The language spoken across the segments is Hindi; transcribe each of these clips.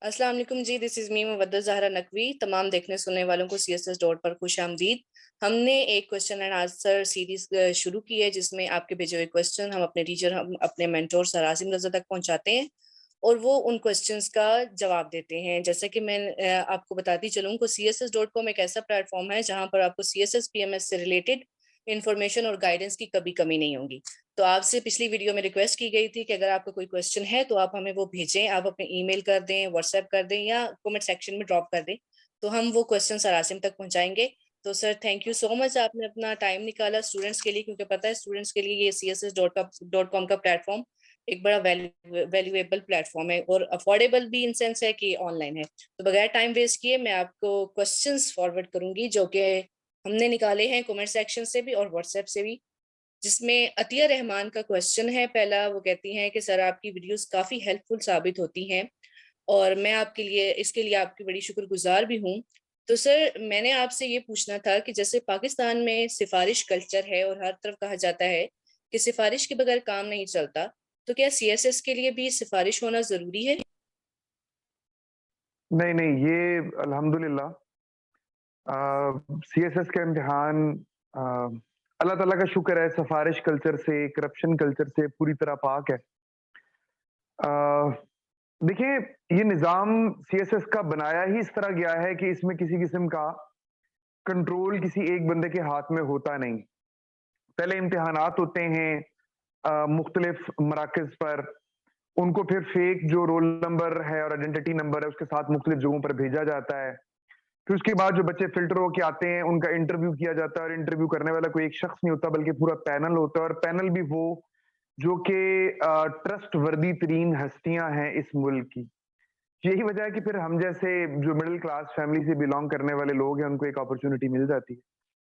अस्सलाम वालेकुम जी, this is me Muwaddat Zahra Naqvi. तमाम देखने सुनने वालों को सीएसएस डॉट पर खुशामदीद। हमने एक क्वेश्चन एंड आंसर सीरीज शुरू की है, जिसमें आपके भेजे हुए क्वेश्चन हम अपने मेंटोर सर आसिम रज़ा तक पहुंचाते हैं और वो उन क्वेश्चंस का जवाब देते हैं। जैसे कि मैं आपको बताती चलूँ को css.com एक ऐसा प्लेटफॉर्म है जहां पर आपको सीएसएस पीएमएस से रिलेटेड इंफॉर्मेशन और गाइडेंस की कभी कमी नहीं होगी। तो आपसे पिछली वीडियो में रिक्वेस्ट की गई थी कि अगर आपका कोई क्वेश्चन है तो आप हमें वो भेजें। आप अपने ईमेल कर दें, व्हाट्सएप कर दें या कमेंट सेक्शन में ड्रॉप कर दें, तो हम वो क्वेश्चन सर आसिम तक पहुंचाएंगे। तो sir thank you so much, आपने अपना टाइम निकाला स्टूडेंट्स के लिए, क्योंकि पता है स्टूडेंट्स के लिए ये css.com का प्लेटफॉर्म एक बड़ा वैल्यूएबल प्लेटफॉर्म है और अफोर्डेबल भी इन सेंस है कि ऑनलाइन है। तो बगैर टाइम वेस्ट किए मैं आपको क्वेश्चंस फॉरवर्ड करूंगी जो कि हमने निकाले हैं कमेंट सेक्शन से भी और व्हाट्सएप से भी। जिसमें अतिया रहमान का क्वेश्चन है पहला। वो कहती हैं कि सर आपकी वीडियोस काफी हेल्पफुल साबित होती हैं और मैं आपके लिए इसके लिए आपकी बड़ी शुक्रगुजार भी हूँ। तो सर मैंने आपसे ये पूछना था कि जैसे पाकिस्तान में सिफारिश कल्चर है और हर तरफ कहा जाता है कि सिफारिश के बगैर काम नहीं चलता, तो क्या सीएसएस के लिए भी सिफारिश होना जरूरी है? नहीं नहीं, ये अल्हम्दुलिल्लाह सीएसएस का इम्तिहान अल्लाह ताला का शुक्र है, सिफारिश कल्चर से, करप्शन कल्चर से पूरी तरह पाक है। अ, देखिए, ये निज़ाम सीएसएस का बनाया ही इस तरह गया है कि इसमें किसी किस्म का कंट्रोल किसी एक बंदे के हाथ में होता नहीं। पहले इम्तिहानात होते हैं मुख्तलिफ मराकज़ पर, उनको फिर फेक जो रोल नंबर है और आइडेंटिटी नंबर है, उसके साथ मुख्तलिफ जगहों पर भेजा जाता है। फिर उसके बाद जो बच्चे फ़िल्टर होके आते हैं, उनका इंटरव्यू किया जाता है और इंटरव्यू करने वाला कोई एक शख्स नहीं होता, बल्कि पूरा पैनल होता है और पैनल भी वो जो कि ट्रस्टवर्दी तरीन हस्तियाँ हैं इस मुल्क की। यही वजह है कि फिर हम जैसे जो मिडल क्लास फैमिली से बिलॉन्ग करने वाले लोग हैं, उनको एक अपॉर्च्युनिटी मिल जाती है।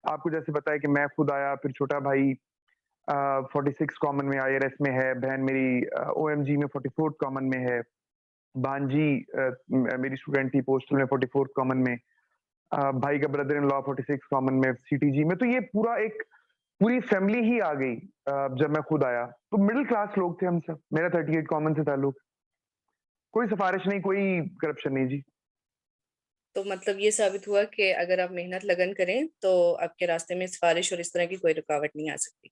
आपको जैसे पता है कि मैं खुद आया, फिर छोटा भाई 46 कॉमन में आईआरएस में है, बहन मेरी ओएमजी में 44th कॉमन में है, भांजी मेरी स्टूडेंट थी पोस्टल में 44th कॉमन में, भाई का ब्रदर इन लॉ 46 कॉमन में सीटीजी में। तो ये पूरा एक पूरी फैमिली ही आ गई जब मैं खुद आया। तो मिडिल क्लास लोग थे हम सब। मेरा 38 कॉमन से ताल्लुक। कोई सिफारिश नहीं, कोई करप्शन नहीं जी। तो मतलब ये साबित हुआ कि अगर आप मेहनत लगन करें तो आपके रास्ते में सिफारिश और इस तरह की कोई रुकावट नहीं आ सकती।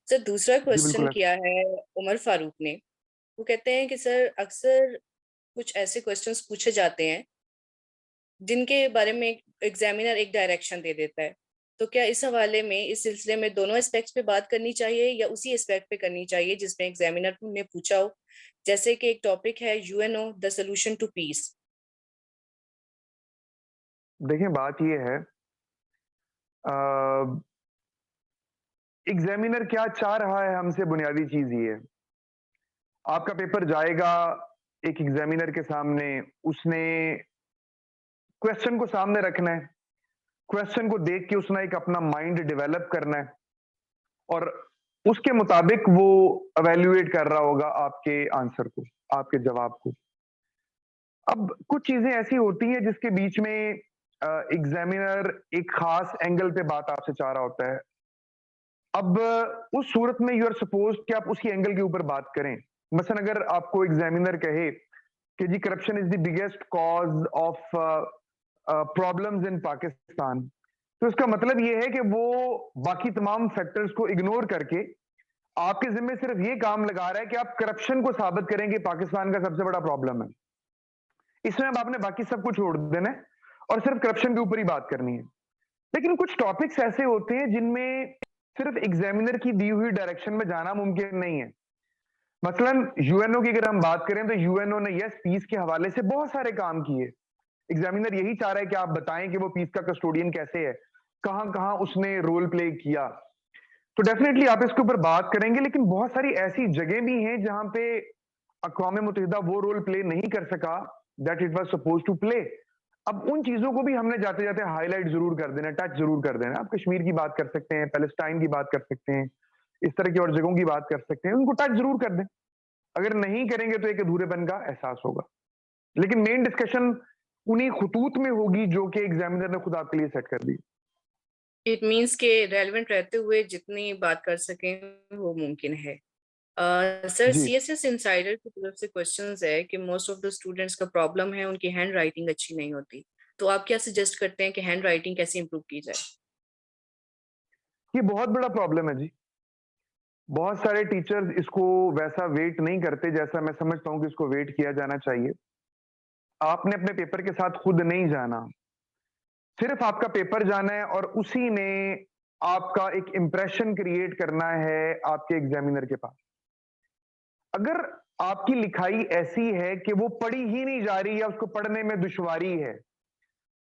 सर दूसरा जी क्वेश्चन बिल्कुल। किया है उमर फारूक ने। वो कहते हैं कि सर अक्सर कुछ ऐसे क्वेश्चंस पूछे जाते हैं जिनके बारे में एग्जामिनर एक डायरेक्शन दे देता है। तो क्या इस हवाले में इस सिलसिले में दोनों एस्पेक्ट्स पे बात करनी चाहिए या उसी एस्पेक्ट पे करनी चाहिए जिसमें एग्जामिनर ने पूछा हो? जैसे कि एक टॉपिक है UNO the solution to peace. देखिए, बात ये है, एग्जामिनर क्या चाह रहा है हमसे, बुनियादी चीज ये है। आपका पेपर जाएगा एक एग्जामिनर के सामने, उसने क्वेश्चन को सामने रखना है, क्वेश्चन को देख के उसने एक अपना माइंड डेवलप करना है और उसके मुताबिक वो एवेल्युएट कर रहा होगा आपके आंसर को, आपके जवाब को। अब कुछ चीजें ऐसी होती हैं जिसके बीच में एग्जामिनर एक खास एंगल पे बात आपसे चाह रहा होता है। अब उस सूरत में यू आर सपोज्ड कि आप उसी एंगल के ऊपर बात करें। मसलन अगर आपको एग्जामिनर कहे कि जी corruption is the biggest cause of problems in Pakistan, तो इसका मतलब ये है कि वो बाकी तमाम फैक्टर्स को इग्नोर करके आपके जिम्मे सिर्फ ये काम लगा रहा है कि आप करप्शन को साबित करें कि पाकिस्तान का सबसे बड़ा प्रॉब्लम है। इसमें अब आपने बाकी सब कुछ छोड़ देना है और सिर्फ करप्शन के ऊपर ही बात करनी है। लेकिन कुछ टॉपिक्स ऐसे होते हैं जिनमें सिर्फ एग्जामिनर की दी हुई डायरेक्शन में जाना मुमकिन नहीं है। मसलन यूएनओ की अगर हम बात करें तो यूएनओ ने यस पीस के हवाले से बहुत सारे काम किए। एग्जामिनर यही चाह रहा है कि आप बताएं कि वो पीस का कस्टोडियन कैसे है, कहां कहां उसने रोल प्ले किया। तो डेफिनेटली आप इसके ऊपर बात करेंगे, लेकिन बहुत सारी ऐसी जगह भी हैं जहां पे अक़वाम मुत्तहिदा वो रोल प्ले नहीं कर सका that it was suppose to play. अब उन चीजों को भी हमने जाते जाते हाईलाइट जरूर कर देना, टच जरूर कर देना। आप कश्मीर की बात कर सकते हैं, पैलेस्टाइन की बात कर सकते हैं, इस तरह की और जगहों की बात कर सकते हैं, उनको टच जरूर कर दें। अगर नहीं करेंगे तो एक अधूरेपन का एहसास होगा। लेकिन मेन डिस्कशन उन्हीं खतूत में होगी जो कि एग्जामिनर ने खुद आपके लिए सेट कर दी। इट मीन्स के रेलेवेंट रहते हुए जितनी बात कर सकें वो मुमकिन है। सर जी। सीएसएस इनसाइडर की तरफ से क्वेश्चंस है कि मोस्ट ऑफ द स्टूडेंट्स का प्रॉब्लम है उनकी हैंड राइटिंग अच्छी नहीं होती, तो आप क्या सजेस्ट करते हैं कि हैंड राइटिंग कैसे इंप्रूव की जाए? ये बहुत बड़ा प्रॉब्लम है जी। बहुत सारे टीचर्स इसको वैसा वेट नहीं करते जैसा मैं समझता हूँ कि इसको वेट किया जाना चाहिए। आपने अपने पेपर के साथ खुद नहीं जाना, सिर्फ आपका पेपर जाना है और उसी में आपका एक इंप्रेशन क्रिएट करना है आपके एग्जामिनर के पास। अगर आपकी लिखाई ऐसी है कि वो पढ़ी ही नहीं जा रही या उसको पढ़ने में दुश्वारी है,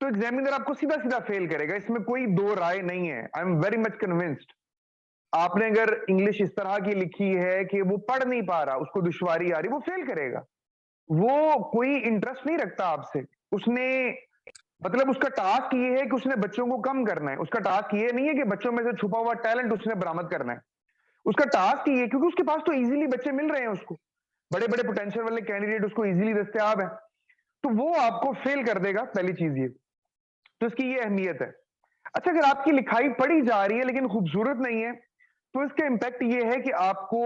तो एग्जामिनर आपको सीधा सीधा फेल करेगा, इसमें कोई दो राय नहीं है। I am very much convinced. आपने अगर इंग्लिश इस तरह की लिखी है कि वो पढ़ नहीं पा रहा, उसको दुश्वारी आ रही, वो फेल करेगा। वो कोई इंटरेस्ट नहीं रखता आपसे। उसने मतलब उसका टास्क ये है कि उसने बच्चों को कम करना है। उसका टास्क ये नहीं है कि बच्चों में से छुपा हुआ टैलेंट उसने बरामद करना है। उसका टास्क ये है, क्योंकि उसके पास तो इजीली बच्चे मिल रहे हैं उसको, बड़े बड़े पोटेंशियल वाले कैंडिडेट उसको इजीली दस्तयाब है, तो वो आपको फेल कर देगा। पहली चीज ये, तो इसकी ये अहमियत है। अच्छा, अगर आपकी लिखाई पढ़ी जा रही है लेकिन खूबसूरत नहीं है, तो इसका इंपैक्ट ये है कि आपको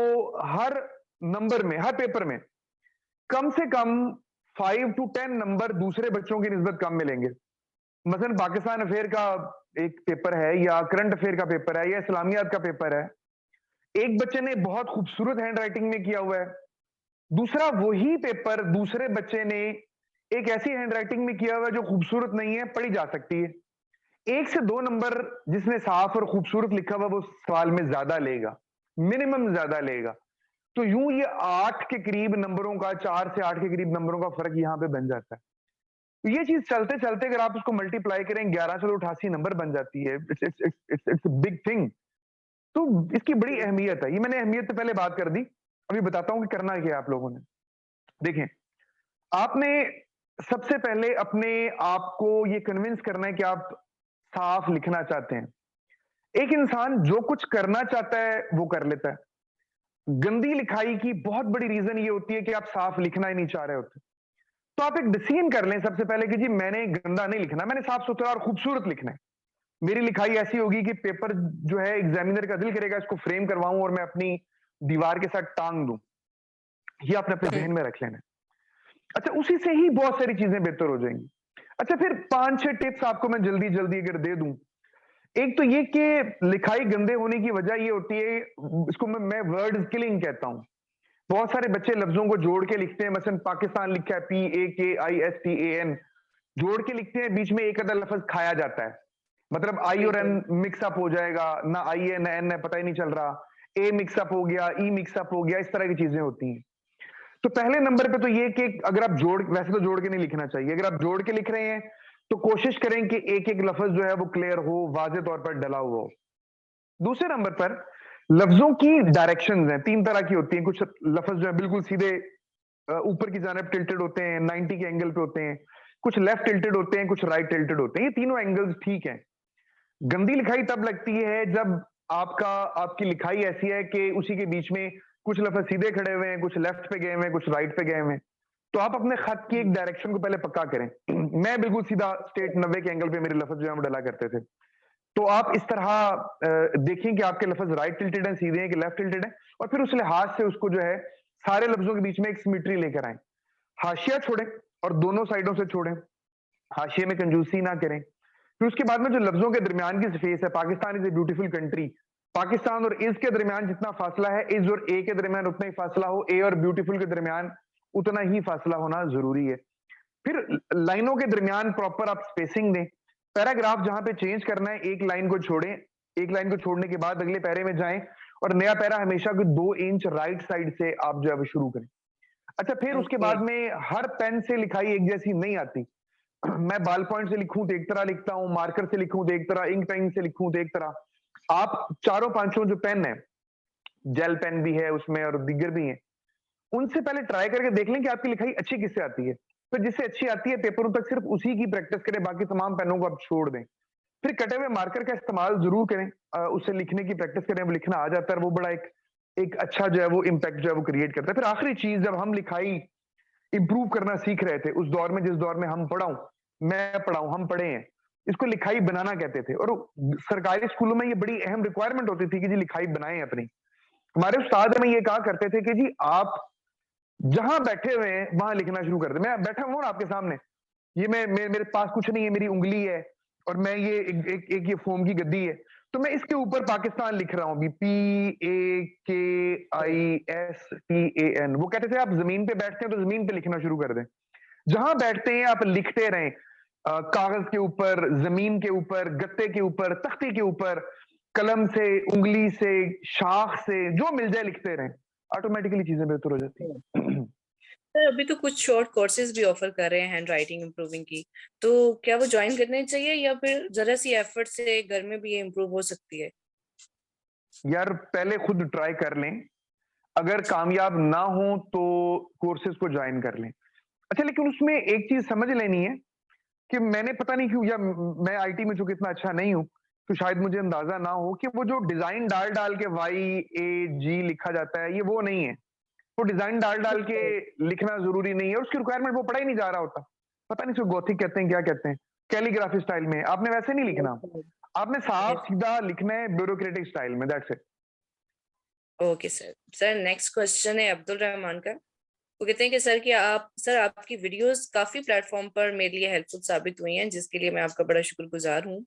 हर नंबर में, हर पेपर में कम से कम 5 to 10 नंबर दूसरे बच्चों की निस्बत कम मिलेंगे। मसलन पाकिस्तान अफेयर का एक पेपर है या करंट अफेयर का पेपर है या इस्लामियात का पेपर है, एक बच्चे ने बहुत खूबसूरत हैंड राइटिंग में किया हुआ है, दूसरा वही पेपर दूसरे बच्चे ने एक ऐसी हैंड राइटिंग में किया हुआ है जो खूबसूरत नहीं है, पढ़ी जा सकती है। 1 से 2 नंबर जिसने साफ और खूबसूरत लिखा हुआ वो सवाल में ज्यादा लेगा, मिनिमम ज्यादा लेगा। तो यूं ये 8 के करीब नंबरों का, 4 से 8 के करीब नंबरों का फर्क यहां पे बन जाता है। तो ये चीज चलते चलते अगर आप उसको मल्टीप्लाई करें, 11 से 88 नंबर बन जाती है। It's it's it's it's big thing. तो इसकी बड़ी अहमियत है। ये मैंने अहमियत से पहले बात कर दी, अभी बताता हूं कि करना क्या है आप लोगों ने। देखें, आपने सबसे पहले अपने आप को ये कन्विंस करना है कि आप साफ लिखना चाहते हैं। एक इंसान जो कुछ करना चाहता है वो कर लेता है। गंदी लिखाई की बहुत बड़ी रीजन ये होती है कि आप साफ लिखना ही नहीं चाह रहे होते। तो आप एक डिसीजन कर लें सबसे पहले कि जी मैंने गंदा नहीं लिखना, मैंने साफ सुथरा और खूबसूरत लिखना है। मेरी लिखाई ऐसी होगी कि पेपर जो है एग्जामिनर का दिल करेगा इसको फ्रेम करवाऊं और मैं अपनी दीवार के साथ टांग दूं। ये आपने अपने जहन में रख लेना है। अच्छा, उसी से ही बहुत सारी चीजें बेहतर हो जाएंगी। अच्छा, फिर 5-6 टिप्स आपको मैं जल्दी जल्दी अगर दे दूं। एक तो ये कि लिखाई गंदे होने की वजह ये होती है, इसको मैं वर्ड किलिंग कहता हूं। बहुत सारे बच्चे लफ्जों को जोड़ के लिखते हैं, मसलन पाकिस्तान लिखा है PAKISTAN, जोड़ के लिखते हैं, बीच में एक आधा लफ्ज खाया जाता है। मतलब आई और एन मिक्सअप हो जाएगा, ना आई है ना एन है, पता ही नहीं चल रहा। ए मिक्सअप हो गया, ई मिक्सअप हो गया, इस तरह की चीजें होती हैं। तो पहले नंबर पे तो ये कि अगर आप जोड़, वैसे तो जोड़ के नहीं लिखना चाहिए, अगर आप जोड़ के लिख रहे हैं तो कोशिश करें कि एक एक लफ्ज जो है वो क्लियर हो, वाजे तौर पर डला हुआ हो। दूसरे नंबर पर लफ्जों की डायरेक्शंस हैं, 3 तरह की होती हैं। कुछ लफ्ज जो है बिल्कुल सीधे ऊपर की जानब टिल्टेड होते हैं, 90 के एंगल पे होते हैं। कुछ लेफ्ट टिल्टेड होते हैं, कुछ राइट टिल्टेड होते हैं। ये तीनों एंगल्स ठीक हैं। गंदी लिखाई तब लगती है जब आपकी लिखाई ऐसी है कि उसी के बीच में कुछ लफ्ज सीधे खड़े हुए हैं, कुछ लेफ्ट पे गए हुए हैं, कुछ राइट पे गए हुए हैं। तो आप अपने खत की एक डायरेक्शन को पहले पक्का करें। मैं बिल्कुल सीधा स्ट्रेट 90 के एंगल पे मेरे लफ्ज जो है वो डला करते थे। तो आप इस तरह देखें कि आपके लफ्ज राइट टिल्टेड हैं, सीधे हैं कि लेफ्ट टिल्टेड हैं, और फिर उस लिहाज से उसको जो है सारे लफ्जों के बीच में एक सिमेट्री लेकर आए। हाशिया छोड़ें और दोनों साइडों से छोड़ें, हाशिए में कंजूसी ना करें। फिर उसके बाद में जो लफ्जों के दरमियान की स्पेस है, Pakistan is a beautiful country, Pakistan और इज के दरमियान जितना फासला है, इज और ए के दरमियान उतना ही फासला हो, ए और ब्यूटीफुल के दरमियान उतना ही फासला होना जरूरी है। फिर लाइनों के दरमियान प्रॉपर आप स्पेसिंग दें। पैराग्राफ जहां पे चेंज करना है, एक लाइन को छोड़ें, एक लाइन को छोड़ने के बाद अगले पैरे में जाएं, और नया पैरा हमेशा को 2 इंच राइट साइड से आप जो है वो शुरू करें। अच्छा, फिर उसके ओके। बाद में हर पेन से लिखाई एक जैसी नहीं आती। मैं बॉल पॉइंट से लिखूं तो एक तरह लिखता हूं, मार्कर से लिखूं तो एक तरह, इंक पेन से लिखूं तो एक तरह। आप चारों पांचों जो पेन है, जेल पेन भी है उसमें और दिगर भी है, उनसे पहले ट्राई करके देख लें कि आपकी लिखाई अच्छी किससे आती है। फिर जिससे अच्छी आती है पेपरों तक सिर्फ उसी की प्रैक्टिस करें, बाकी तमाम पेनों को आप छोड़ दें। फिर कटे हुए मार्कर का इस्तेमाल जरूर करें, उससे लिखने की प्रैक्टिस करें, वो लिखना आ जाता है, वो बड़ा एक एक अच्छा जो है वो इम्पैक्ट जो है वो क्रिएट करता है। फिर आखिरी चीज, जब हम लिखाई इंप्रूव करना सीख रहे थे, उस दौर में जिस दौर में हम पढ़ाऊं, मैं पढ़ाऊं, हम पढ़े हैं, इसको लिखाई बनाना कहते थे। और सरकारी स्कूलों में ये बड़ी अहम रिक्वायरमेंट होती थी कि जी लिखाई बनाएं अपनी। हमारे उस्ताद हमें ये कहा करते थे कि जी आप जहां बैठे हुए हैं वहां लिखना शुरू कर दे। मैं बैठा हूं ना आपके सामने, ये मेरे पास कुछ नहीं है, मेरी उंगली है और मैं ये एक ये फोम की गद्दी है, तो मैं इसके ऊपर पाकिस्तान लिख रहा हूं अभी, PAKISTAN। वो कहते थे आप जमीन पे बैठते हैं तो जमीन पे लिखना शुरू कर दें, जहां बैठते हैं आप लिखते रहें, कागज के ऊपर, जमीन के ऊपर, गत्ते के ऊपर, तख्ते के ऊपर, कलम से, उंगली से, शाख से, जो मिल जाए लिखते रहें, ऑटोमेटिकली चीजें बेहतर हो जाती हैं। सर अभी तो कुछ शॉर्ट कोर्सेज भी ऑफर कर रहे हैं हैंड राइटिंग इम्प्रूविंग की, तो क्या वो ज्वाइन करने चाहिए या फिर जरा सी एफर्ट से घर में भी ये इम्प्रूव हो सकती है? यार पहले खुद ट्राई कर लें, अगर कामयाब ना हो तो कोर्सेज को ज्वाइन कर लें। अच्छा, लेकिन उसमें एक चीज समझ लेनी है कि मैंने पता नहीं क्यों, या मैं आईटी में चूंकि इतना अच्छा नहीं हूं, तो शायद मुझे अंदाजा ना हो कि वो जो डिजाइन डाल डाल के YAG लिखा जाता है, ये वो नहीं है। वो डिजाइन डाल डाल के लिखना जरूरी नहीं है, उसकी रिक्वायरमेंट वो पढ़ा ही नहीं जा रहा होता। पता नहीं उसको गोथिक कहते हैं, क्या कहते हैं, कैलीग्राफी स्टाइल में। आपने वैसे नहीं लिखना, आपने साफ सीधा लिखना है ब्यूरोक्रेटिक स्टाइल में, that's it. Okay sir. Sir next question है अब्दुल रहमान का। वो कहते हैं कि सर आपकी वीडियोस काफी प्लेटफॉर्म पर मेरे लिए हेल्पफुल साबित हुई हैं, जिसके लिए मैं आपका बड़ा शुक्रगुजार हूँ।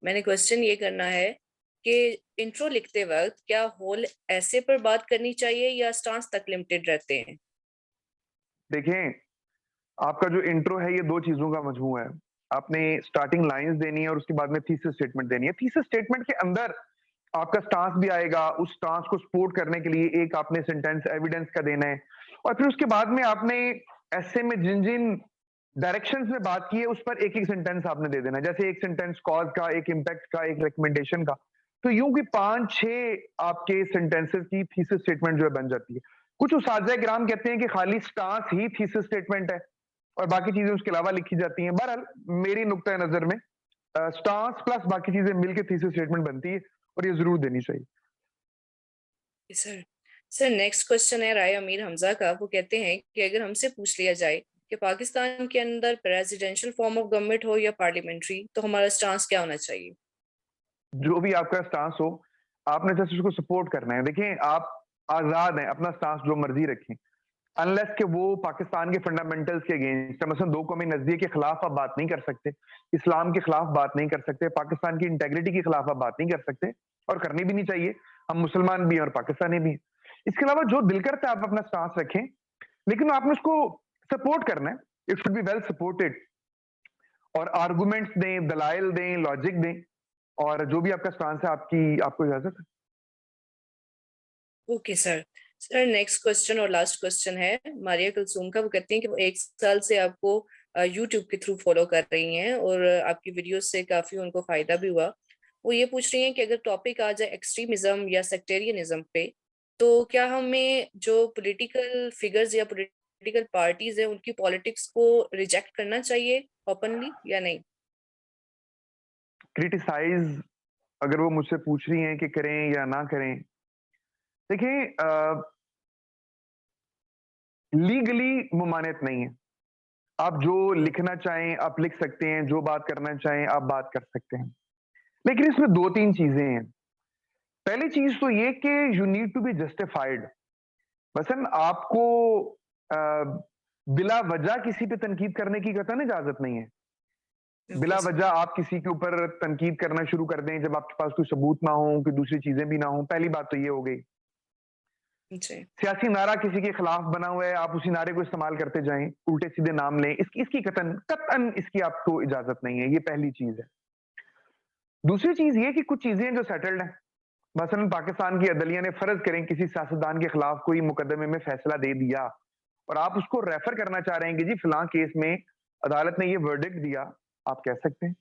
मैंने क्वेश्चन ये करना है कि इंट्रो लिखते वक्त क्या होल ऐसे पर बात करनी चाहिए या स्टांस तक लिमिटेड रहते हैं? देखें, आपका जो इंट्रो है ये दो चीजों का मजमूआ है। आपने स्टार्टिंग लाइंस देनी है और उसके बाद में थीसिस स्टेटमेंट देनी है। थीसिस स्टेटमेंट के अंदर आपका स्टांस भी आएगा, उस स्टांस को सपोर्ट करने के लिए एक आपने सेंटेंस एविडेंस का देना है, और फिर उसके बाद में आपने ऐसे में जिन जिन डायरेक्शंस में बात की है उस पर एक एक सेंटेंस आपने दे देना है। जैसे एक सेंटेंस कॉज का, एक इम्पैक्ट का, एक रिकमेंडेशन का। तो यूं कि 5-6 आपके सेंटेंसेस की थीसिस स्टेटमेंट जो है बन जाती है। कुछ उस्ताद किराम कहते हैं कि खाली स्टांस ही थीसिस स्टेटमेंट है और बाकी चीजें उसके अलावा लिखी जाती हैं। बहरहाल मेरी नुक्ता नजर में स्टांस प्लस बाकी चीजें मिलकर थीसिस स्टेटमेंट बनती है और ये जरूर देनी चाहिए। सर सर नेक्स्ट क्वेश्चन है राय अमीर हमजा का। वो कहते हैं कि अगर हमसे पूछ लिया जाए कि पाकिस्तान के अंदर प्रेसिडेंशियल फॉर्म ऑफ गवर्नमेंट हो या पार्लियामेंट्री, तो हमारा स्टांस क्या होना चाहिए? जो भी आपका स्टांस हो, आपने जस्ट उसको सपोर्ट करना है। देखिए, आप आजाद हैं अपना स्टांस जो मर्जी रखें, अनलेस कि वो पाकिस्तान के फंडामेंटल्स के अगेंस्ट है। मसलन दो कौमी नजरिए के खिलाफ आप बात नहीं कर सकते, इस्लाम के खिलाफ बात नहीं कर सकते, पाकिस्तान की इंटेग्रिटी के खिलाफ आप बात नहीं कर सकते, और करनी भी नहीं चाहिए। हम मुसलमान भी हैं और पाकिस्तानी भी हैं। इसके अलावा जो दिल करता है आप अपना स्टांस रखें, लेकिन आपने उसको सपोर्ट करना है। It should be well supported, और आर्गुमेंट्स दें, दलाइल दें, लॉजिक दें, और जो भी आपका स्टांस है आपको इजाजत है। Okay sir. Sir next question और लास्ट क्वेश्चन है मारिया कुलसूम का। वो कहती हैं कि वो 1 साल से आपको यूट्यूब के थ्रू फॉलो कर रही हैं और आपकी वीडियोस से काफी उनको फायदा भी हुआ। वो ये पूछ रही हैं कि अगर टॉपिक आ जाए एक्सट्रीमिज्म या सेक्टेरियनिज्म पे, तो क्या हमें जो पॉलिटिकल फिगर्स या पॉलिटिकल पार्टीज है उनकी पॉलिटिक्स को रिजेक्ट करना चाहिए ओपनली या नहीं? क्रिटिसाइज अगर वो मुझसे पूछ रही हैं कि करें या ना करें, देखिए लीगली मुमानियत नहीं है। आप जो लिखना चाहें आप लिख सकते हैं, जो बात करना चाहें आप बात कर सकते हैं, लेकिन इसमें 2-3 चीजें हैं। पहली चीज तो ये कि you need to be justified. मसलन आपको बिला वजह किसी पे तनकीद करने की कतई इजाजत नहीं है। बिला वजह आप किसी के ऊपर तनकीद करना शुरू कर दें जब आपके पास कोई सबूत ना हो, कोई दूसरी चीजें भी ना हो। पहली बात तो ये हो गई। सियासी नारा किसी के खिलाफ बना हुआ है, आप उसी नारे को इस्तेमाल करते जाएं, उल्टे सीधे नाम लें, इसकी कतन इसकी आपको इजाजत नहीं है। ये पहली चीज है। दूसरी चीज ये कि कुछ चीजें जो सेटल्ड हैं, मसलन पाकिस्तान की अदलिया ने फर्ज करें किसी सियासतदान के खिलाफ कोई मुकदमे में फैसला दे दिया और आप उसको रेफर करना चाह रहे हैं कि जी फिलहाल केस में अदालत ने ये वर्डिक्ट दिया, आप कह सकते हैं।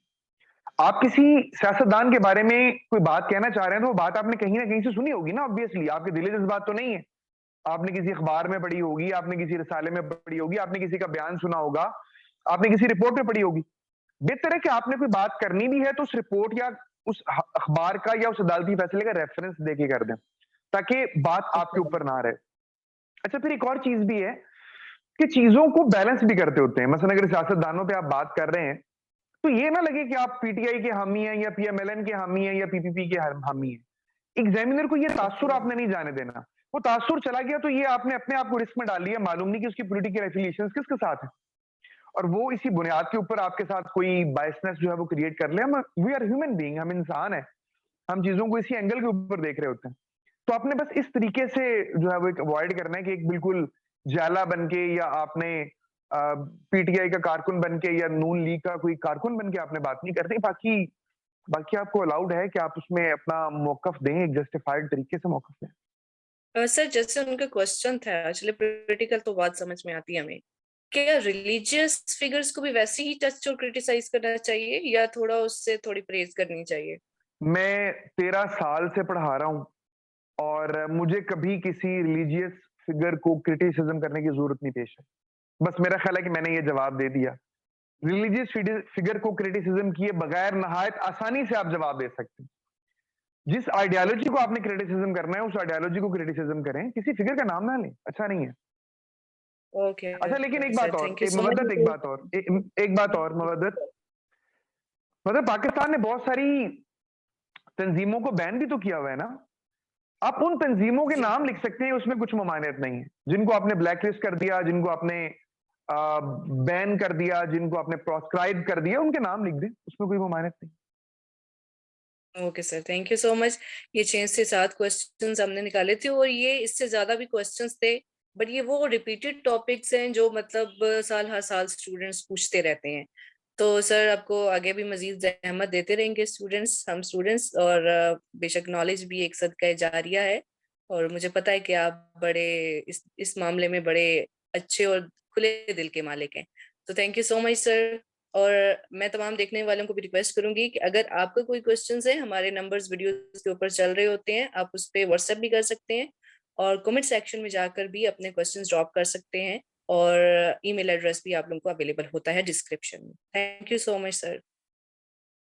आप किसी सियासतदान के बारे में कोई बात कहना चाह रहे हैं तो वो बात आपने कहीं ना कहीं से सुनी होगी ना, ऑब्वियसली। आपके दिल जज्बात तो नहीं है, आपने किसी अखबार में पढ़ी होगी, आपने किसी रिसाले में पढ़ी होगी, आपने किसी का बयान सुना होगा, आपने किसी रिपोर्ट में पढ़ी होगी। बेहतर है कि आपने कोई बात करनी भी है तो उस रिपोर्ट या उस अखबार का या उस अदालती फैसले का रेफरेंस देके कर दें, ताकि बात आपके ऊपर ना रहे। अच्छा, फिर एक और चीज भी है कि चीजों को बैलेंस भी करते होते हैं। मसलन अगर सियासतदानों पे आप बात कर रहे हैं तो ये ना लगे कि आप पीटीआई के हामी हैं या पीएमएलएन के हामी हैं या पीपीपी के हामी हैं। एग्जामिनर को ये तासुर आपने नहीं जाने देना। वो तासुर चला गया तो ये आपने अपने आप को रिस्क में डाल लिया, मालूम नहीं कि उसकी पॉलिटिकल एफिलिएशंस किसके साथ है, और वो इसी बुनियाद के ऊपर आपके साथ कोई बायसनेस जो है वो क्रिएट कर ले। हम वी आर ह्यूमन बीइंग, हम इंसान है, हम चीजों को इसी एंगल के ऊपर देख रहे होते हैं। तो आपने बस इस तरीके से जो है वो एक अवॉइड करना है कि एक बिल्कुल जाला बन के, या आपने पीटीआई का कारकुन बन के, या नून लीग का कोई कारकुन बन के आपने बात नहीं करनी। बाकी बाकी आपको अलाउड है कि आप उसमें अपना मौकफ दें, एक जस्टिफाइड तरीके से मौकफ दें। सर जैसे उनका क्वेश्चन था, एक्चुअली पॉलिटिकल तो बात समझ में आती है हमें, क्या रिलीजियस फिगर्स को भी वैसे ही टच और क्रिटिसाइज करना चाहिए या थोड़ा उससे थोड़ी प्रेज करनी चाहिए? मैं 13 साल से पढ़ा रहा हूँ और मुझे कभी किसी रिलीजियस फिगर को क्रिटिसिज्म करने की जरूरत नहीं पेश है। बस मेरा ख्याल है कि मैंने ये जवाब दे दिया। रिलीजियस फिगर को क्रिटिसिज्म किए बगैर नहायत आसानी से आप जवाब दे सकते हैं। जिस आइडियोलॉजी को आपने क्रिटिसिज्म करना है उस आइडियोलॉजी को क्रिटिसिज्म करें, किसी फिगर का नाम ना लें, अच्छा नहीं है। ओके अच्छा, लेकिन एक बात सर, और, थैंक यू सो मुवद्दत, एक मच। बात और, एक बात और मुवद्दत, मतलब पाकिस्तान ने बहुत सारी तंजीमों को बैन भी तो किया हुआ है ना। आप उन तंजीमों के जी नाम लिख सकते हैं, उसमें कुछ ममानियत नहीं है। जिनको आपने ब्लैक लिस्ट कर दिया, जिनको आपने बैन कर दिया, जिनको आपने प्रोस्क्राइब कर दिया, उनके नाम लिख दें, उसमें कोई ममानियत नहीं। Okay sir, thank you so much. ये 6 से 7 क्वेश्चंस हमने निकाले थे और ये इससे ज्यादा भी क्वेश्चंस थे, बट ये वो रिपीटेड टॉपिक्स हैं जो मतलब साल हर साल स्टूडेंट्स पूछते रहते हैं। तो सर आपको आगे भी मजीद जहमत देते रहेंगे स्टूडेंट्स, हम स्टूडेंट्स, और बेशक नॉलेज भी एक सदका जारिया है। और मुझे पता है कि आप बड़े इस मामले में बड़े अच्छे और खुले दिल के मालिक हैं। तो thank you so much sir. और मैं तमाम देखने वालों को भी रिक्वेस्ट करूंगी कि अगर आपका कोई क्वेश्चंस है, हमारे नंबर्स वीडियोस के ऊपर चल रहे होते हैं, आप उस पर व्हाट्सएप भी कर सकते हैं और कमेंट सेक्शन में जाकर भी अपने क्वेश्चंस ड्रॉप कर सकते हैं। और ईमेल एड्रेस भी आप लोगों को अवेलेबल होता है डिस्क्रिप्शन में। Thank you so much sir.